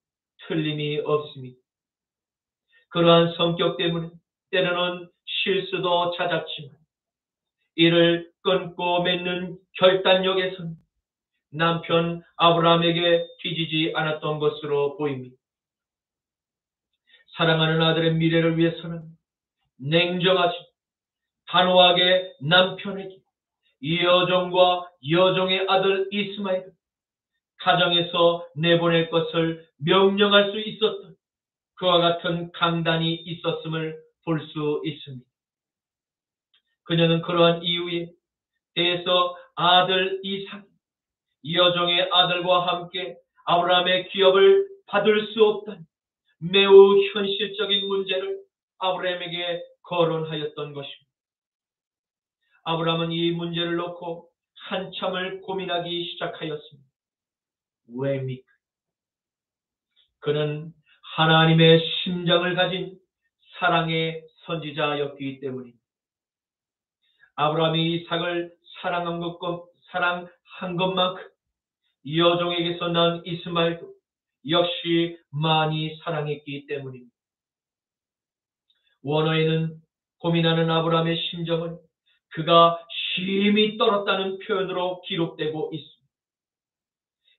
S1: 틀림이 없습니다. 그러한 성격 때문에 때로는 실수도 잦았지만 이를 끊고 맺는 결단력에서는 남편 아브라함에게 뒤지지 않았던 것으로 보입니다. 사랑하는 아들의 미래를 위해서는 냉정하지 단호하게 남편에게 이 여종과 여종의 아들 이스마엘을 가정에서 내보낼 것을 명령할 수 있었던 그와 같은 강단이 있었음을 볼 수 있습니다. 그녀는 그러한 이유에 대해서 아들 이삭, 여종의 아들과 함께 아브라함의 기업을 받을 수 없다는 매우 현실적인 문제를 아브라함에게 거론하였던 것입니다. 아브라함은 이 문제를 놓고 한참을 고민하기 시작하였습니다. 왜입니까? 그는 하나님의 심장을 가진 사랑의 선지자였기 때문입니다. 아브라함이 이삭을 사랑한 것만큼 여종에게서 난 이스마엘도 역시 많이 사랑했기 때문입니다. 원어에는 고민하는 아브라함의 심정은 그가 심히 떨었다는 표현으로 기록되고 있습니다.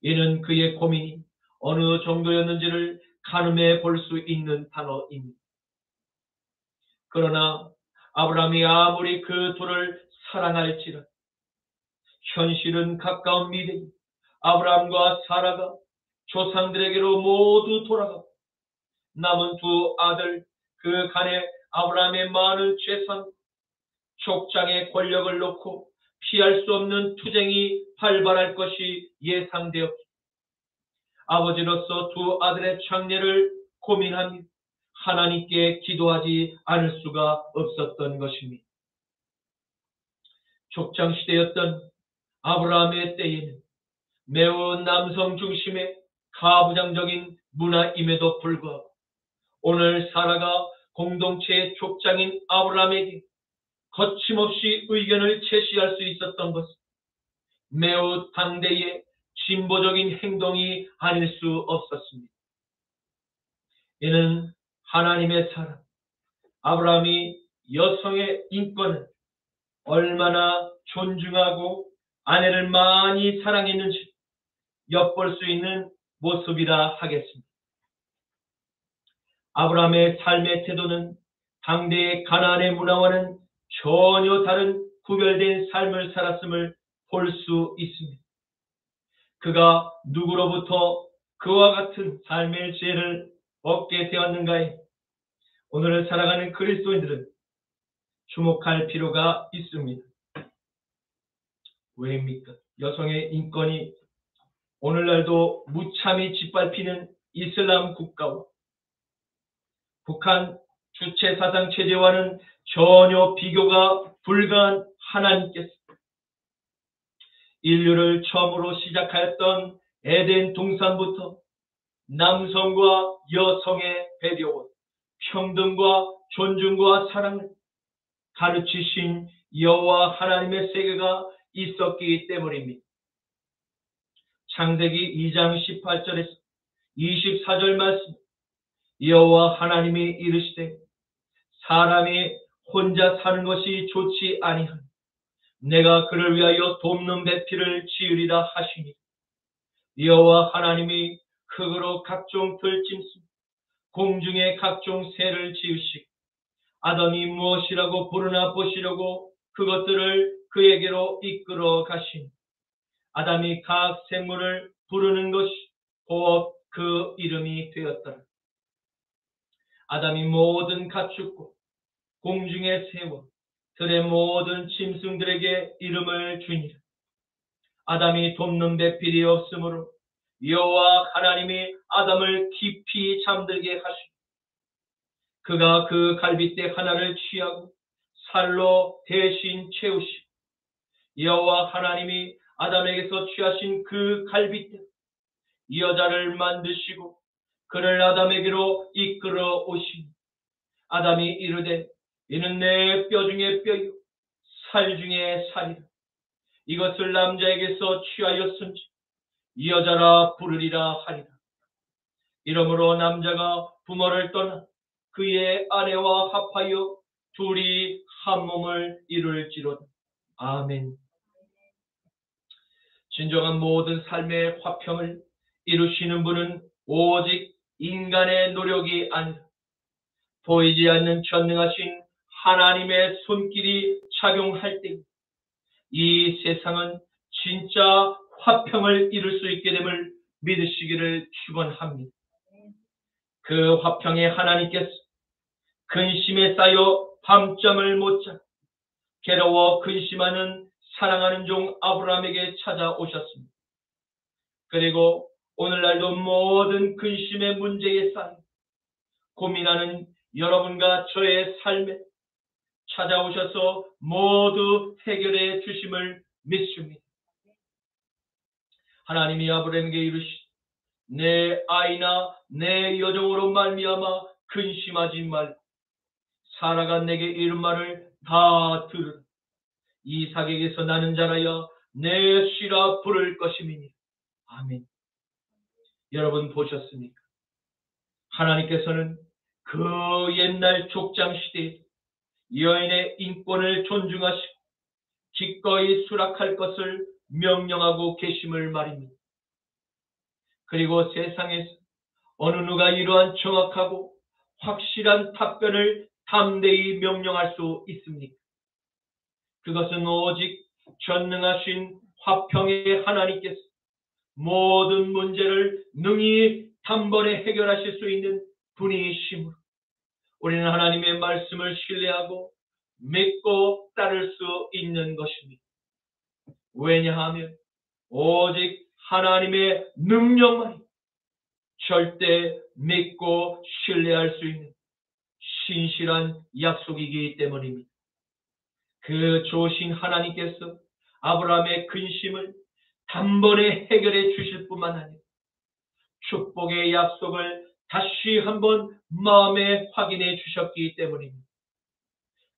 S1: 이는 그의 고민이 어느 정도였는지를 가늠해 볼 수 있는 단어입니다. 그러나 아브라함이 아무리 그 둘을 사랑할지라도 현실은 가까운 미래에 아브라함과 사라가 조상들에게로 모두 돌아가고 남은 두 아들 그 간에 아브라함의 많은 재산, 족장의 권력을 놓고 피할 수 없는 투쟁이 발발할 것이 예상되었기 아버지로서 두 아들의 장례를 고민하며 하나님께 기도하지 않을 수가 없었던 것입니다. 족장 시대였던 아브라함의 때에는 매우 남성 중심의 가부장적인 문화임에도 불구하고 오늘 사라가 공동체의 족장인 아브라함에게 거침없이 의견을 제시할 수 있었던 것은 매우 당대의 진보적인 행동이 아닐 수 없었습니다. 이는 하나님의 사랑, 아브라함이 여성의 인권을 얼마나 존중하고 아내를 많이 사랑했는지 엿볼 수 있는 모습이라 하겠습니다. 아브라함의 삶의 태도는 당대의 가나안의 문화와는 전혀 다른 구별된 삶을 살았음을 볼 수 있습니다. 그가 누구로부터 그와 같은 삶의 지혜를 얻게 되었는가에 오늘을 살아가는 그리스도인들은 주목할 필요가 있습니다. 왜입니까? 여성의 인권이 오늘날도 무참히 짓밟히는 이슬람 국가와 북한 주체 사상 체제와는 전혀 비교가 불가한 하나님께서 인류를 처음으로 시작하였던 에덴 동산부터 남성과 여성의 배려와 평등과 존중과 사랑을 가르치신 여호와 하나님의 세계가 있었기 때문입니다. 창세기 2장 18절에서 24절 말씀 여호와 하나님이 이르시되 사람이 혼자 사는 것이 좋지 아니하니 내가 그를 위하여 돕는 배필을 지으리라 하시니 여호와 하나님이 흙으로 각종 들짐승 공중의 각종 새를 지으시고 아담이 무엇이라고 부르나 보시려고 그것들을 그에게로 이끌어 가시니 아담이 각 생물을 부르는 것이 곧 그 이름이 되었더라. 아담이 모든 가축과 공중의 새와 들의 모든 짐승들에게 이름을 주니라. 아담이 돕는 배필이 없으므로 여호와 하나님이 아담을 깊이 잠들게 하시고 그가 그 갈빗대 하나를 취하고 살로 대신 채우시고 여호와 하나님이 아담에게서 취하신 그 갈빗대 여자를 만드시고 그를 아담에게로 이끌어 오시니 아담이 이르되 이는 내 뼈 중에 뼈요 살 중에 살이라. 이것을 남자에게서 취하였은지 여자라 부르리라 하리라. 이러므로 남자가 부모를 떠나 그의 아내와 합하여 둘이 한 몸을 이룰지로다. 아멘. 진정한 모든 삶의 화평을 이루시는 분은 오직 인간의 노력이 아니라 보이지 않는 전능하신 하나님의 손길이 작용할 때 이 세상은 진짜 화평을 이룰 수 있게 됨을 믿으시기를 축원합니다. 그 화평의 하나님께서 근심에 쌓여 밤잠을 못 자 괴로워 근심하는 사랑하는 종 아브라함에게 찾아오셨습니다. 그리고 오늘날도 모든 근심의 문제에 쌓여 고민하는 여러분과 저의 삶에 찾아오셔서 모두 해결해 주심을 믿습니다. 하나님이 아브라함에게 이르시되 내 아이나 내 여종으로 말미암아 근심하지 말고 사라가 내게 이른 말을 다 들으라. 이삭에게서 나는 자라야 내 씨라 부를 것임이니. 아멘. 여러분 보셨습니까? 하나님께서는 그 옛날 족장 시대에 여인의 인권을 존중하시고 기꺼이 수락할 것을 명령하고 계심을 말입니다. 그리고 세상에서 어느 누가 이러한 정확하고 확실한 답변을 담대히 명령할 수 있습니까? 그것은 오직 전능하신 화평의 하나님께서 모든 문제를 능히 단번에 해결하실 수 있는 분이시므로 우리는 하나님의 말씀을 신뢰하고 믿고 따를 수 있는 것입니다. 왜냐하면 오직 하나님의 능력만이 절대 믿고 신뢰할 수 있는 신실한 약속이기 때문입니다. 그 좋으신 하나님께서 아브라함의 근심을 단번에 해결해 주실 뿐만 아니라 축복의 약속을 다시 한번 마음에 확인해 주셨기 때문입니다.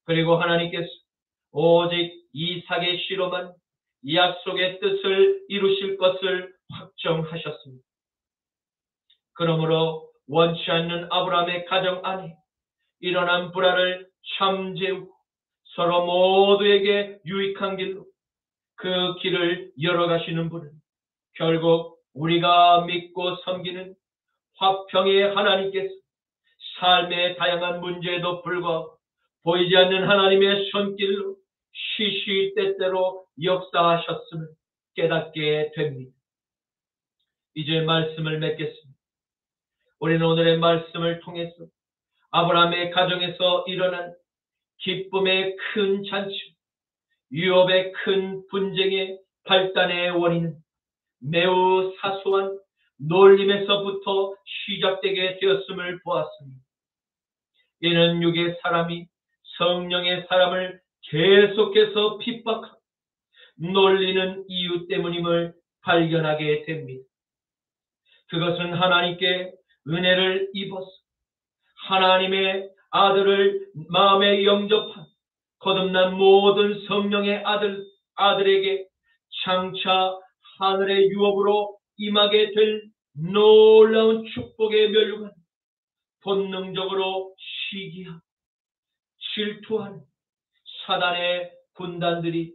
S1: 그리고 하나님께서 오직 이삭의 씨로만 약속의 뜻을 이루실 것을 확정하셨습니다. 그러므로 원치 않는 아브라함의 가정 안에 일어난 불화를 잠재우고 서로 모두에게 유익한 길로 그 길을 열어가시는 분은 결국 우리가 믿고 섬기는 화평의 하나님께서 삶의 다양한 문제에도 불구하고 보이지 않는 하나님의 손길로 시시때때로 역사하셨음을 깨닫게 됩니다. 이제 말씀을 맺겠습니다. 우리는 오늘의 말씀을 통해서 아브라함의 가정에서 일어난 기쁨의 큰 잔치, 유업의 큰 분쟁의 발단의 원인은 매우 사소한 놀림에서부터 시작되게 되었음을 보았습니다. 이는 육의 사람이 성령의 사람을 계속해서 핍박하고 놀리는 이유 때문임을 발견하게 됩니다. 그것은 하나님께 은혜를 입어서 하나님의 아들을 마음에 영접한 거듭난 모든 성령의 아들에게 장차 하늘의 유업으로 임하게 될 놀라운 축복의 면류관 본능적으로 시기하고 질투하는 사단의 군단들이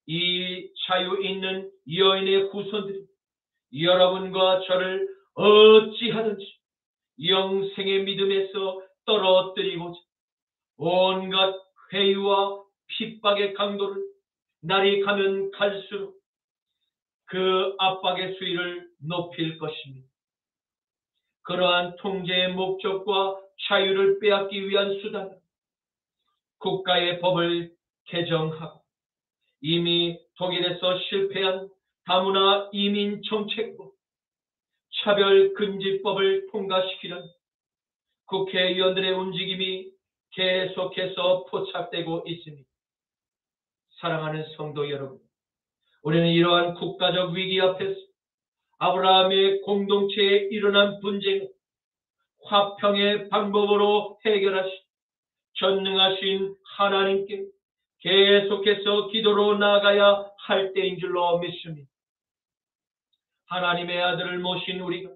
S1: 이 자유 있는 여인의 후손들이 여러분과 저를 어찌하든지 영생의 믿음에서 떨어뜨리고자 온갖 회유와 핍박의 강도를 날이 가면 갈수록 그 압박의 수위를 높일 것입니다. 그러한 통제의 목적과 자유를 빼앗기 위한 수단은 국가의 법을 개정하고 이미 독일에서 실패한 다문화 이민 정책법, 차별금지법을 통과시키는 국회의원들의 움직임이 계속해서 포착되고 있습니다. 사랑하는 성도 여러분, 우리는 이러한 국가적 위기 앞에서 아브라함의 공동체에 일어난 분쟁을 화평의 방법으로 해결하신 전능하신 하나님께 계속해서 기도로 나아가야 할 때인 줄로 믿습니다. 하나님의 아들을 모신 우리가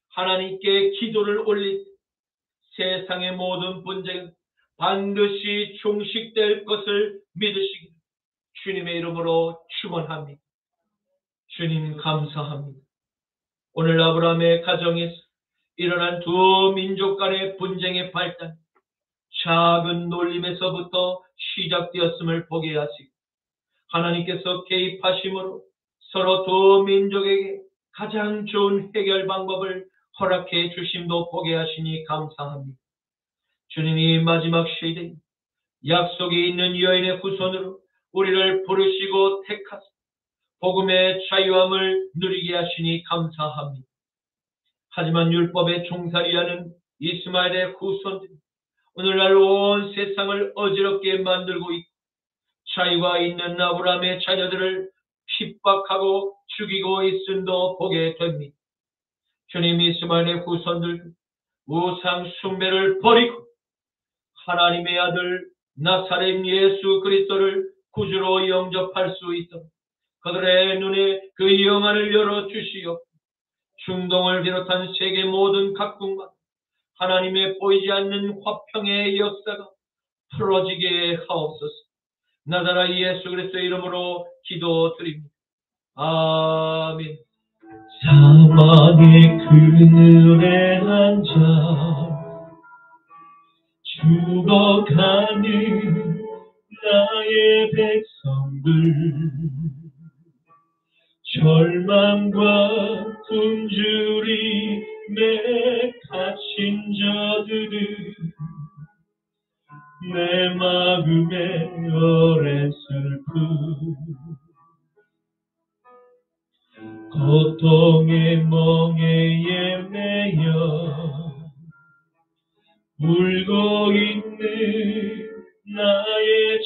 S1: 하나님께 기도를 올릴 때 세상의 모든 분쟁은 반드시 종식될 것을 믿으시기를 주님의 이름으로 축원합니다. 주님 감사합니다. 오늘 아브라함의 가정에서 일어난 두 민족 간의 분쟁의 발단, 작은 놀림에서부터 시작되었음을 보게 하시고 하나님께서 개입하심으로 서로 두 민족에게 가장 좋은 해결 방법을 허락해 주심도 보게 하시니 감사합니다. 주님이 마지막 시대에 약속이 있는 여인의 후손으로 우리를 부르시고 택하사 복음의 자유함을 누리게 하시니 감사합니다. 하지만 율법의 종살이하는 이스마엘의 후손들이 오늘날 온 세상을 어지럽게 만들고 있고 자유가 있는 아브라함의 자녀들을 핍박하고 죽이고 있음도 보게 됩니다. 주님, 이스마엘의 후손들 우상 숭배를 버리고 하나님의 아들 나사렛 예수 그리스도를 구주로 영접할 수 있도록 그들의 눈에 그 영안을 열어주시옵고 중동을 비롯한 세계 모든 각국만 하나님의 보이지 않는 화평의 역사가 풀어지게 하옵소서. 나사렛 예수 그리스도의 이름으로 기도드립니다. 아멘.
S3: 사막의 그늘에 앉아 죽어가는 나의 백성들 절망과 굶주림에 갇힌 자들은 내 마음에 오랜 슬픔 고통의 멍에에 매여 울고 있는 나의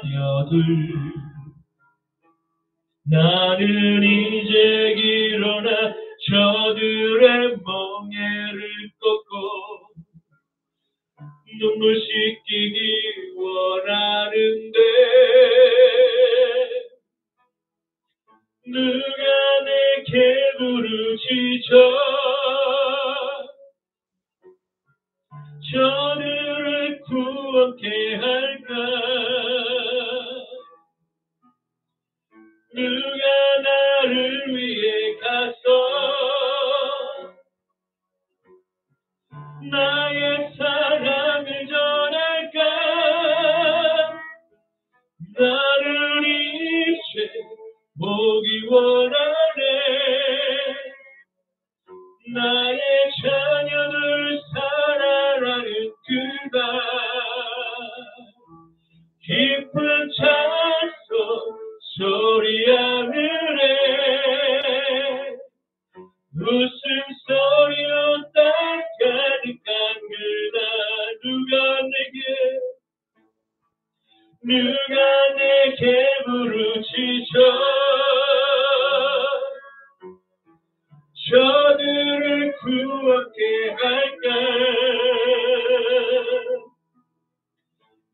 S3: 자녀들 나는 이제 일어나 저들의 멍에를 꺾고 눈물 씻기기 원하는데 누가 내게 부르짖어 저들을 구원케 할까 누가 나를 위해 가서 나의 사랑을 전할까 나를 이제 보기 원하네 나의 자녀들 살아나는 그가 깊은 찬송 소리 하늘에 웃음소리로 딱 가득한 그다 누가 내게 부르짖어 저들을 구원케 할까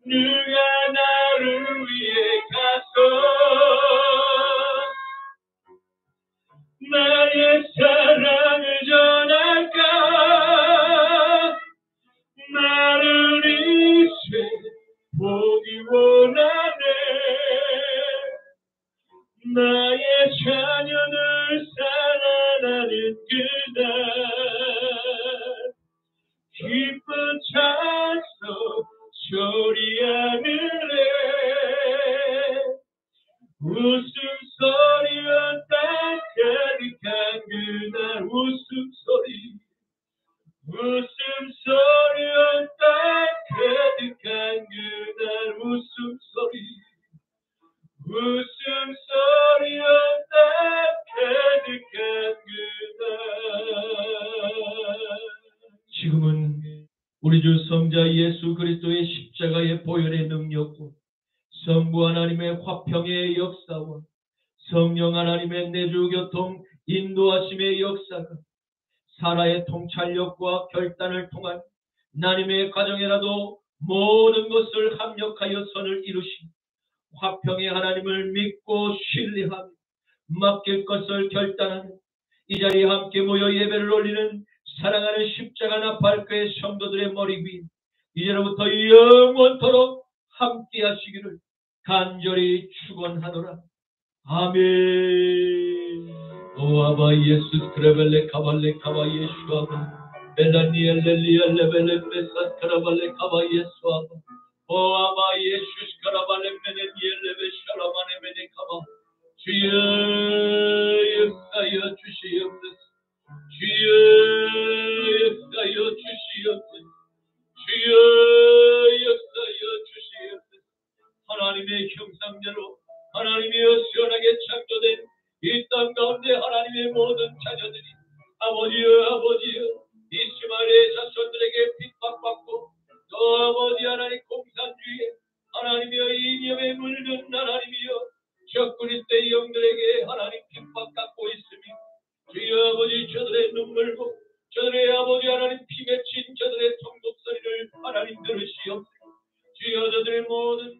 S3: 누가 나를 위해 가서 나의 사랑을 전할까 나를 이제 보기 원하네 산소 소리하늘에 웃음소리로 가득한 그날 웃음소리로 가득한 그날 웃음소리로 가득한 그날.
S1: 지금은 우리 주 성자 예수 그리스도의 십자가의 보혈의 능력과 성부 하나님의 화평의 역사와 성령 하나님의 내주 교통 인도하심의 역사가 사라의 통찰력과 결단을 통한 하나님의 가정에라도 모든 것을 합력하여 선을 이루시고 화평의 하나님을 믿고 신뢰하며 맡길 것을 결단하는 이 자리에 함께 모여 예배를 올리는 사랑하는 십자가 나팔교회 성도들의 머리 위 이제로부터 영원토록 함께 하시기를 간절히 축원하노라. 아멘. 오 아바 예수 크레벨레 카발레 카바 예수아바 벨라니엘 렐리엘 레벨레 메사 크라발레 카바 예수아바 오 아바 예수 크라발레 메네니엘 레벨 샬라마네 메네 카바 주여 역사여 주시옵소서. 주여 역사여 주시옵소서. 주여 역사여 주시옵소서. 하나님의 형상대로 하나님이여 시원하게 창조된 이 땅 가운데 하나님의 모든 자녀들이 아버지여 이스마엘의 자손들에게 핍박받고 또 아버지 하나님 공산주의에 하나님이여 이념에 물든 하나님이여 적그리스도의 영들에게 하나님 핍박받고 있으며 주여 아버지 저들의 눈물고 저들의 아버지 하나님 피 맺힌 저들의 통곡소리를 하나님 들으시옵소서. 주여 저들의 모든